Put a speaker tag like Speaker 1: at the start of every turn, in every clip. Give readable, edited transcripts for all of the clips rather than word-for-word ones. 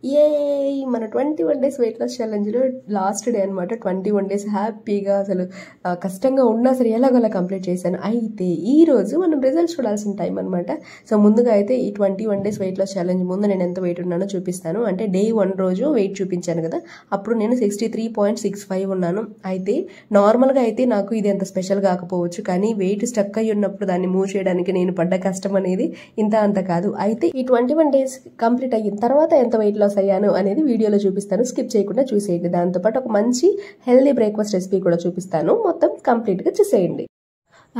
Speaker 1: ఏ మన 21 days weight loss ఛాలెంజ్లో last day అనమాట. 21 డేస్ హ్యాపీగా అసలు కష్టంగా ఉన్నా సరే ఎలాగోలా కంప్లీట్ చేశాను. అయితే ఈరోజు మనం రిజల్ట్స్ చూడాల్సిన టైం అనమాట. సో ముందుగా అయితే ఈ 21 డేస్ వెయిట్ లాస్ ఛాలెంజ్ ముందు నేను ఎంత వెయిట్ ఉన్నానో చూపిస్తాను. అంటే డే 1 రోజు వెయిట్ చూపించాను కదా, అప్పుడు నేను 63.65 ఉన్నాను. అయితే నార్మల్గా అయితే నాకు ఇది ఎంత స్పెషల్ కాకపోవచ్చు, కానీ వెయిట్ స్టక్ అయ్యి ఉన్నప్పుడు దాన్ని మూవ్ చేయడానికి నేను పడ్డ కష్టం అనేది ఇంత అంత కాదు. అయితే ఈ 21 డేస్ కంప్లీట్ అయిన తర్వాత ఎంత వెయిట్ లాస్ అయ్యాను అనేది వీడియోలో చూపిస్తాను, స్కిప్ చేయకుండా చూసేయండి. దాంతోపాటు ఒక మంచి హెల్దీ బ్రేక్ఫాస్ట్ రెసిపీ కూడా చూపిస్తాను, మొత్తం కంప్లీట్గా చూసేయండి.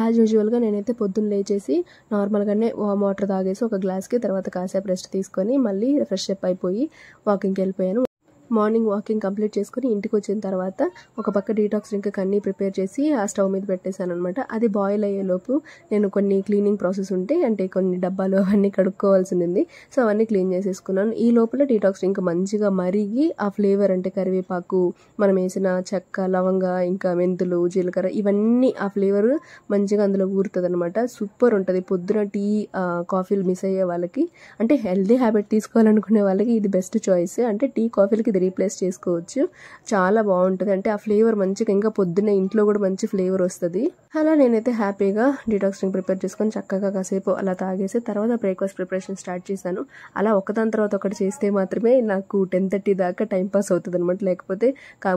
Speaker 1: యాజ్ యూజువల్గా నేనైతే పొద్దున్న లేచేసి నార్మల్గానే వామ్ వాటర్ తాగేసి ఒక గ్లాస్కి తర్వాత కాసేపు రెస్ట్ తీసుకొని మళ్ళీ ఫ్రెష్ అప్ అయిపోయి వాకింగ్కి వెళ్ళిపోయాను. మార్నింగ్ వాకింగ్ కంప్లీట్ చేసుకుని ఇంటికి వచ్చిన తర్వాత ఒక పక్క డీటాక్స్ డ్రింక్ అన్నీ ప్రిపేర్ చేసి ఆ స్టవ్ మీద పెట్టేశాను అనమాట. అది బాయిల్ అయ్యేలోపు నేను కొన్ని క్లీనింగ్ ప్రాసెస్ ఉంటే, అంటే కొన్ని డబ్బాలు అవన్నీ కడుక్కోవాల్సి ఉంది. సో అవన్నీ క్లీన్ చేసేసుకున్నాను. ఈ లోపల డీటాక్స్ డ్రింక్ మంచిగా మరిగి ఆ ఫ్లేవర్, అంటే కరివేపాకు, మనం వేసిన చెక్క, లవంగ, ఇంకా మెంతులు, జీలకర్ర, ఇవన్నీ ఆ ఫ్లేవర్ మంచిగా అందులో ఊరుతుంది అనమాట. సూపర్ ఉంటుంది. పొద్దున టీ కాఫీలు మిస్ అయ్యే వాళ్ళకి, అంటే హెల్దీ హ్యాబిట్ తీసుకోవాలనుకునే వాళ్ళకి ఇది బెస్ట్ చాయిస్. అంటే టీ కాఫీలకి రీప్లేస్ చేసుకోవచ్చు, చాలా బాగుంటుంది. అంటే ఆ ఫ్లేవర్ మంచిగా, ఇంకా పొద్దున్నే ఇంట్లో కూడా మంచి ఫ్లేవర్ వస్తుంది. అలా నేనైతే హ్యాపీగా డీటాక్స్ డ్రింక్ ప్రిపేర్ చేసుకొని చక్కగా కాసేపు అలా తాగేసి తర్వాత బ్రేక్ఫాస్ట్ ప్రిపరేషన్ స్టార్ట్ చేశాను. అలా ఒకదాని తర్వాత ఒకటి చేస్తే మాత్రమే నాకు 10:30 దాకా టైం పాస్ అవుతుంది అనమాట. లేకపోతే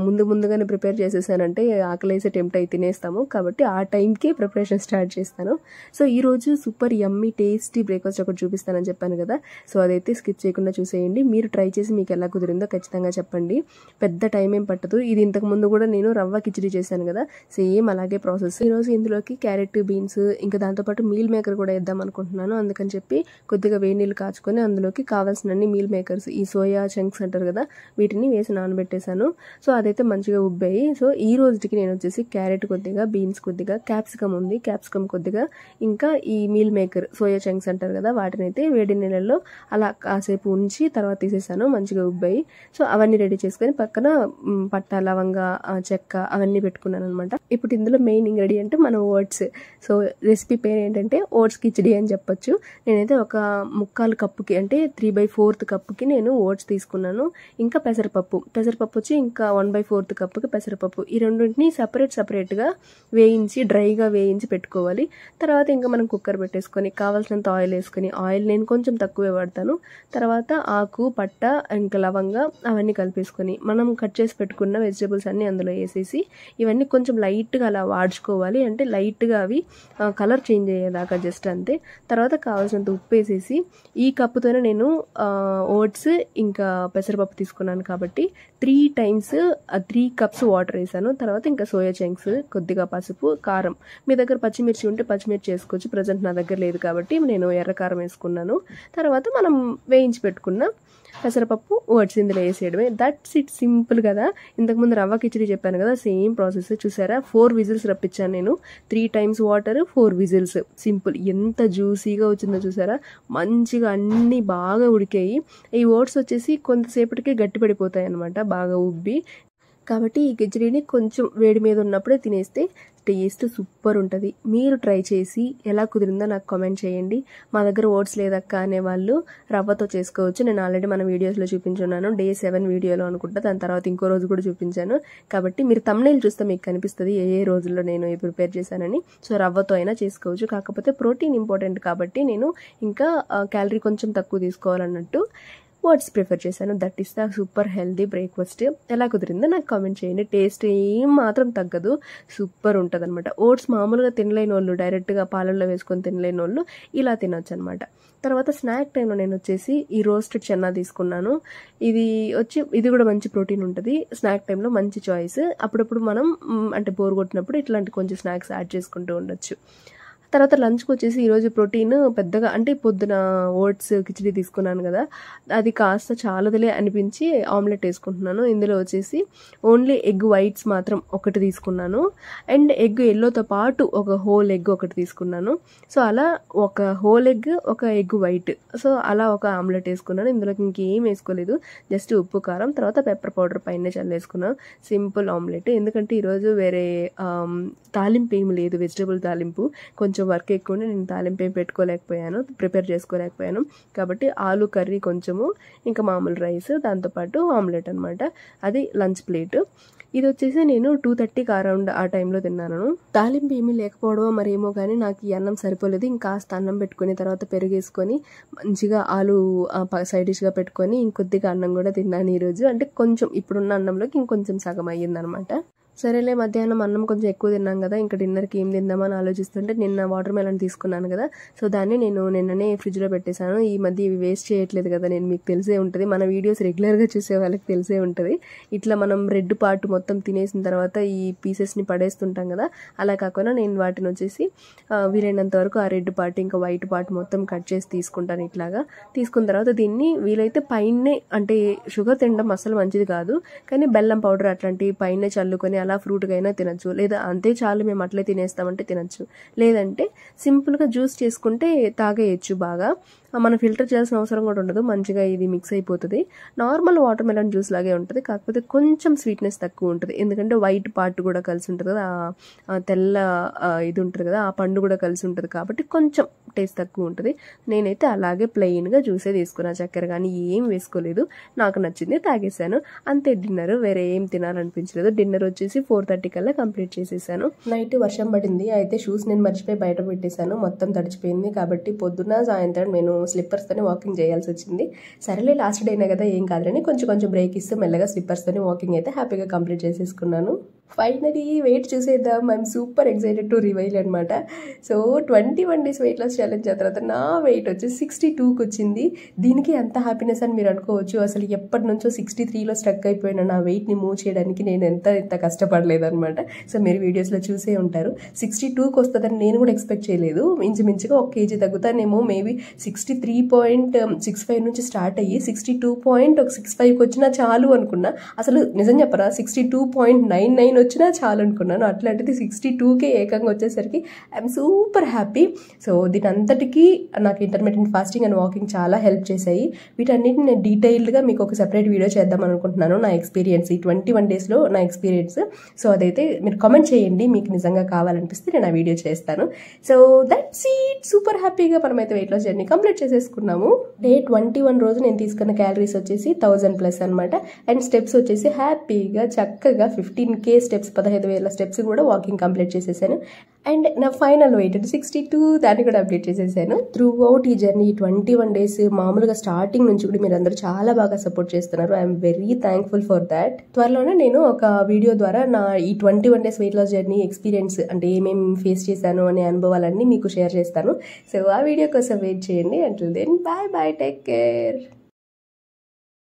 Speaker 1: ముందుగానే ప్రిపేర్ చేసేసానంటే ఆకలేసే టెంప్ట్ అయి తినేస్తాము. కాబట్టి ఆ టైంకి ప్రిపరేషన్ స్టార్ట్ చేస్తాను. సో ఈరోజు సూపర్ యమ్మీ టేస్టీ బ్రేక్ఫాస్ట్ ఒకటి చూపిస్తానని చెప్పాను కదా, సో అదైతే స్కిప్ చేయకుండా చూసేయండి. మీరు ట్రై చేసి మీకు ఎలా కుదిరిందో ఖచ్చితంగా చెప్పండి. పెద్ద టైం ఏం పట్టదు. ఇది ఇంతకు ముందు కూడా నేను రవ్వ కిచిడి చేశాను కదా, సేమ్ అలాగే ప్రాసెస్. ఈరోజు ఇందులోకి క్యారెట్, బీన్స్, ఇంకా దాంతోపాటు మీల్ మేకర్ కూడా వేద్దాం అనుకుంటున్నాను. అందుకని చెప్పి కొద్దిగా వేడి నీళ్ళు కాచుకొని అందులోకి కావాల్సినన్ని మీల్ మేకర్స్, ఈ సోయా చంక్స్ అంటారు కదా, వీటిని వేసి నానబెట్టేశాను. సో అదైతే మంచిగా ఉబ్బాయి. సో ఈ రోజుకి నేను వచ్చేసి క్యారెట్ కొద్దిగా, బీన్స్ కొద్దిగా, క్యాప్సికమ్ ఉంది, క్యాప్సికమ్ కొద్దిగా, ఇంకా ఈ మీల్ మేకర్ సోయా చంక్స్ అంటారు కదా, వాటిని అయితే వేడి నీళ్ళల్లో అలా కాసేపు ఉంచి తర్వాత తీసేసాను. మంచిగా ఉబ్బాయి. సో అవన్నీ రెడీ చేసుకొని పక్కన పట్ట, లవంగ, చెక్క అవన్నీ పెట్టుకున్నాను అనమాట. ఇప్పుడు ఇందులో మెయిన్ ఇంగ్రీడియంట్ మన ఓట్స్. సో రెసిపీ పేరు ఏంటంటే ఓట్స్ కిచిడి అని చెప్పొచ్చు. నేనైతే ఒక 3/4 కప్పుకి, అంటే 3/4 కప్పుకి నేను ఓట్స్ తీసుకున్నాను. ఇంకా పెసరపప్పు వచ్చి ఇంకా 1/4 కప్పుకి పెసరపప్పు. ఈ రెండింటిని సపరేట్గా వేయించి, డ్రైగా వేయించి పెట్టుకోవాలి. తర్వాత ఇంకా మనం కుక్కర్ పెట్టేసుకొని కావాల్సినంత ఆయిల్ వేసుకొని, ఆయిల్ నేను కొంచెం తక్కువే వాడతాను. తర్వాత ఆకు, పట్ట, ఇంకా లవంగ అవన్నీ కలిపేసుకొని మనం కట్ చేసి పెట్టుకున్న వెజిటేబుల్స్ అన్నీ అందులో వేసేసి ఇవన్నీ కొంచెం లైట్గా అలా వాడ్చుకోవాలి. అంటే లైట్గా అవి కలర్ చేంజ్ అయ్యేదాకా జస్ట్ అంతే. తర్వాత కావాల్సినంత ఉప్పు వేసేసి, ఈ కప్పుతోనే నేను ఓట్స్ ఇంకా పెసరపప్పు తీసుకున్నాను కాబట్టి 3 టైమ్స్ 3 కప్స్ వాటర్ వేసాను. తర్వాత ఇంకా సోయా చంక్స్, కొద్దిగా పసుపు, కారం. మీ దగ్గర పచ్చిమిర్చి ఉంటే పచ్చిమిర్చి వేసుకోవచ్చు. ప్రజెంట్ నా దగ్గర లేదు కాబట్టి నేను ఎర్రకారం వేసుకున్నాను. తర్వాత మనం వేయించి పెట్టుకున్న పెసరపప్పు, ఓట్స్ ఇందులో వేసేయడమే. దట్స్ ఇట్, సింపుల్ కదా. ఇంతకుముందు రవ్వ కిచిడి చెప్పాను కదా, సేమ్ ప్రాసెస్. చూసారా, 4 విజిల్స్ రప్పించాను నేను. 3 టైమ్స్ వాటర్, 4 విజిల్స్. సింపుల్. ఎంత జ్యూసీగా వచ్చిందో చూసారా, మంచిగా అన్నీ బాగా ఉడికాయి. ఈ ఓట్స్ వచ్చేసి కొంతసేపటికి గట్టి పడిపోతాయి అనమాట, బాగా ఉబ్బి. కాబట్టి ఈ కిచిడిని కొంచెం వేడి మీద ఉన్నప్పుడే తినేస్తే టేస్ట్ సూపర్ ఉంటుంది. మీరు ట్రై చేసి ఎలా కుదిరిందో నాకు కామెంట్ చేయండి. మా దగ్గర ఓట్స్ లేదక్క అనే వాళ్ళు రవ్వతో చేసుకోవచ్చు. నేను ఆల్రెడీ మన వీడియోస్లో చూపించున్నాను, Day 7 వీడియోలో అనుకుంటా. దాని తర్వాత ఇంకో రోజు కూడా చూపించాను. కాబట్టి మీరు thumbnail చూస్తే మీకు కనిపిస్తుంది ఏ రోజుల్లో నేను ప్రిపేర్ చేశానని. సో రవ్వతో అయినా చేసుకోవచ్చు. కాకపోతే ప్రోటీన్ ఇంపార్టెంట్ కాబట్టి నేను ఇంకా క్యాలరీ కొంచెం తక్కువ తీసుకోవాలన్నట్టు ఓట్స్ ప్రిఫర్ చేశాను. That is the super healthy breakfast. ఎలా కుదిరిందో నాకు కామెంట్ చేయండి. టేస్ట్ ఏం మాత్రం తగ్గదు, సూపర్ ఉంటుంది అనమాట. ఓట్స్ మామూలుగా తినలేని వాళ్ళు, డైరెక్ట్గా పాలల్లో వేసుకొని తినలేని వాళ్ళు ఇలా తినొచ్చు అనమాట. తర్వాత స్నాక్ టైంలో నేను వచ్చేసి ఈ రోస్టెడ్ చెన్నా తీసుకున్నాను. ఇది కూడా మంచి ప్రోటీన్ ఉంటుంది. స్నాక్ టైంలో మంచి చాయిస్. అప్పుడప్పుడు మనం అంటే బోర్ కొట్టినప్పుడు ఇట్లాంటి కొంచెం స్నాక్స్ యాడ్ చేసుకుంటూ ఉండొచ్చు. తర్వాత లంచ్కి వచ్చేసి ఈరోజు ప్రోటీన్ పెద్దగా, అంటే పొద్దున ఓట్స్ కిచిడి తీసుకున్నాను కదా, అది కాస్త చాలాదిలే అనిపించి ఆమ్లెట్ వేసుకుంటున్నాను. ఇందులో వచ్చేసి ఓన్లీ ఎగ్ వైట్స్ మాత్రం ఒకటి తీసుకున్నాను, అండ్ ఎగ్ ఎల్లోతో పాటు ఒక హోల్ ఎగ్ ఒకటి తీసుకున్నాను. సో అలా ఒక హోల్ ఎగ్, ఒక ఎగ్ వైట్, సో అలా ఒక ఆమ్లెట్ వేసుకున్నాను. ఇందులోకి ఇంకేం వేసుకోలేదు, జస్ట్ ఉప్పు, కారం, తర్వాత పెప్పర్ పౌడర్ పైన చల్లేసుకున్నాను. Simple omelette. ఎందుకంటే ఈరోజు వేరే తాలింపు ఏమి లేదు, వెజిటబుల్ తాలింపు. కొంచెం కొంచెం వర్క్ ఎక్కువ ఉండి నేను తాలింపు ఏం పెట్టుకోలేకపోయాను, ప్రిపేర్ చేసుకోలేకపోయాను. కాబట్టి ఆలు కర్రీ కొంచెము, ఇంకా మామూలు రైస్, దాంతోపాటు ఆమ్లెట్ అనమాట. అది లంచ్ ప్లేట్. ఇది వచ్చేసి నేను 2:30కి అరౌండ్ ఆ టైంలో తిన్నాను. తాలింపు ఏమీ లేకపోవడమో మరేమో కానీ నాకు ఈ అన్నం సరిపోలేదు. ఇంకాస్త అన్నం పెట్టుకుని తర్వాత పెరుగేసుకొని మంచిగా ఆలు సైడ్ డిష్గా పెట్టుకొని ఇంకొద్దిగా అన్నం కూడా తిన్నాను ఈరోజు. అంటే కొంచెం ఇప్పుడున్న అన్నంలోకి ఇంకొంచెం సగం అయ్యిందనమాట. సరేలే మధ్యాహ్నం అన్నం కొంచెం ఎక్కువ తిన్నాం కదా, ఇంకా డిన్నర్కి ఏం తిందామని ఆలోచిస్తుంటే నిన్న వాటర్ మెలన్ తీసుకున్నాను కదా, సో దాన్ని నేను నిన్ననే ఫ్రిడ్జ్లో పెట్టేశాను. ఈ మధ్య ఇవి వేస్ట్ చేయట్లేదు కదా, నేను మీకు తెలిసే ఉంటుంది, మన వీడియోస్ రెగ్యులర్గా చూసే వాళ్ళకి తెలిసే ఉంటుంది. ఇట్లా మనం రెడ్ పార్ట్ మొత్తం తినేసిన తర్వాత ఈ పీసెస్ని పడేస్తుంటాం కదా, అలా కాకుండా నేను వాటిని వచ్చేసి వీలైనంత వరకు ఆ రెడ్ పార్ట్ ఇంకా వైట్ పార్ట్ మొత్తం కట్ చేసి తీసుకుంటాను. ఇట్లాగా తీసుకున్న తర్వాత దీన్ని వీలైతే పైనే, అంటే షుగర్ తినడం అసలు మంచిది కాదు, కానీ బెల్లం పౌడర్ అట్లాంటివి పైన చల్లుకొని అలా ఫ్రూట్గా అయినా తినచ్చు, లేదా అంతే చాలు మేము అట్లే తినేస్తామంటే తినచ్చు, లేదంటే సింపుల్గా జ్యూస్ చేసుకుంటే తాగేయచ్చు. బాగా మనం ఫిల్టర్ చేయాల్సిన అవసరం కూడా ఉండదు, మంచిగా ఇది మిక్స్ అయిపోతుంది. నార్మల్ వాటర్ మెలన్ జ్యూస్ లాగే ఉంటుంది, కాకపోతే కొంచెం స్వీట్నెస్ తక్కువ ఉంటుంది, ఎందుకంటే వైట్ పార్ట్ కూడా కలిసి ఉంటుంది కదా, తెల్ల ఇది ఉంటుంది కదా, ఆ పండు కూడా కలిసి ఉంటుంది కాబట్టి కొంచెం టేస్ట్ తక్కువ ఉంటుంది. నేనైతే అలాగే ప్లెయిన్గా జ్యూసే తీసుకున్నాను, చక్కెర కానీ ఏం వేసుకోలేదు, నాకు నచ్చింది తాగేసాను అంతే. డిన్నర్ వేరే ఏం తినాలనిపించలేదు. డిన్నర్ వచ్చేసి 4:30 కల్లా కంప్లీట్ చేసేసాను. నైట్ వర్షం పడింది, అయితే షూస్ నేను మర్చిపోయి బయట పెట్టేశాను, మొత్తం తడిచిపోయింది. కాబట్టి పొద్దున్న సాయంత్రం నేను స్లిప్పర్స్తోనే వాకింగ్ చేయాల్సి వచ్చింది. సరేలే లాస్ట్ డేనే కదా ఏం కాదని కొంచెం బ్రేక్ ఇస్తూ మెల్లగా స్లిప్పర్స్తోనే వాకింగ్ అయితే హ్యాపీగా కంప్లీట్ చేసేసుకున్నాను. ఫైనలీ వెయిట్ చూసేద్దాం, I'm super excited to reveal అనమాట. So 21 days weight loss challenge ఆ తర్వాత నా వెయిట్ వచ్చి 62కి వచ్చింది. దీనికి ఎంత హ్యాపీనెస్ అని మీరు అనుకోవచ్చు. అసలు ఎప్పటి నుంచో 63లో స్ట్రక్ అయిపోయిన నా వెయిట్ని మూవ్ చేయడానికి నేను ఎంత కష్టపడలేదు అనమాట. సో మీరు వీడియోస్లో చూసే ఉంటారు. 62కి వస్తుందని నేను కూడా ఎక్స్పెక్ట్ చేయలేదు. ఇంచుమించుగా 1 kg తగ్గుతానేమో, మేబీ 63.65 నుంచి స్టార్ట్ అయ్యి 62.65కి వచ్చినా చాలు అనుకున్నా. అసలు నిజం చెప్పరా, 62.99 వచ్చినా చాలు అనుకున్నాను. అట్లాంటిది 62కే ఏకంగా వచ్చేసరికి ఐఎమ్ సూపర్ హ్యాపీ. సో దీని అంతటికీ నాకు ఇంటర్మీడియట్ ఫాస్టింగ్ అండ్ వాకింగ్ చాలా హెల్ప్ చేశాయి. వీటన్నిటిని నేను డీటెయిల్డ్గా మీకు ఒక సెపరేట్ వీడియో చేద్దాం అనుకుంటున్నాను, నా ఎక్స్పీరియన్స్ ఈ 21 daysలో నా ఎక్స్పీరియన్స్. సో అదైతే మీరు కామెంట్ చేయండి, మీకు నిజంగా కావాలనిపిస్తే నేను ఆ వీడియో చేస్తాను. సో దట్స్ ఇట్, సూపర్ హ్యాపీగా మనమైతే వెయిట్ లాస్ జర్నీ కంప్లీట్ చేసేసుకున్నాము. డే 21 రోజు నేను తీసుకున్న క్యాలరీస్ వచ్చేసి 1000+ అనమాట. అండ్ స్టెప్స్ వచ్చేసి హ్యాపీగా చక్కగా 15K స్టెప్స్, 15,000 స్టెప్స్ కూడా వాకింగ్ కంప్లీట్ చేసేసాను. అండ్ నా ఫైనల్ వెయిట్ 62, దాన్ని కూడా అప్డేట్ చేసేసాను. త్రూ అవుట్ ఈ జర్నీ 21 days మామూలుగా స్టార్టింగ్ నుంచి కూడా మీరు అందరూ చాలా బాగా సపోర్ట్ చేస్తున్నారు. I'm very thankful for that. త్వరలోనే నేను ఒక వీడియో ద్వారా నా ఈ 21 days weight loss journey experience, అంటే ఏమేమి ఫేస్ చేశాను అనే అనుభవాలన్నీ మీకు షేర్ చేస్తాను. సో ఆ వీడియో కోసం వెయిట్ చేయండి. Until then bye bye, take care.